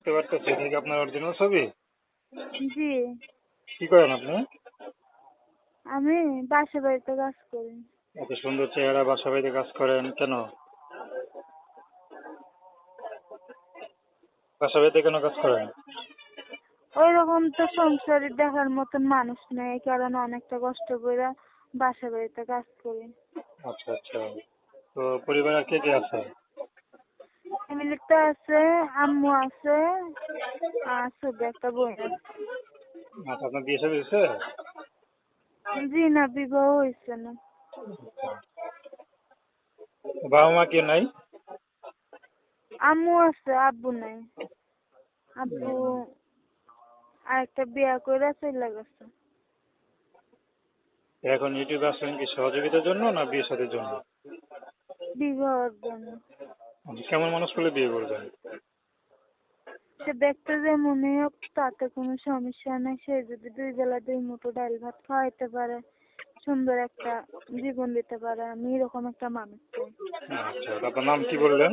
দেখতে পারতেছি, এটা কি আপনার অরিজিনাল ছবি? জি, কি করেন আপনি? আমি বাসা বাড়িতে কাজ করি। এত সুন্দর চেহারা, বাসা বাড়িতে কাজ করেন কেন? বাসা বাড়িতে কেন কাজ করেন? ওই রকম তো সংসারে দেখার মতন মানুষ নেই, এই কারণে অনেকটা কষ্ট করে বাসা বাড়িতে কাজ করি। আচ্ছা আচ্ছা। তো পরিবারে আর কে কে আছে? ফ্যামিলিতে আছে, আম্মু আছে, আর ছোট একটা বোন আছে। আচ্ছা, আপনার বিয়ে শাদী হয়েছে? জি না, বিবাহ হয়েছে না। বাবা মা কেউ নাই? আম্মু আছে, আব্বু নাই। আব্বু আরেকটা বিয়া করে চলে গেছে। এখন ইউটিউবে আসলেন কি সহযোগিতার জন্য না বিয়ে শাদীর জন্য? বিবাহের জন্য। কেমন মানুষ পেলে বিয়ে করবেন? সে দেখতে যেমনই হোক তাতে কোনো সমস্যা নেই, সে যদি 2 বেলা 2 মুঠো ডাল ভাত খাওয়াইতে পারে, সুন্দর একটা জীবন দিতে পারে, আমি এরকম একটা মানুষ চাই। আচ্ছা, আপনার নাম কি বললেন?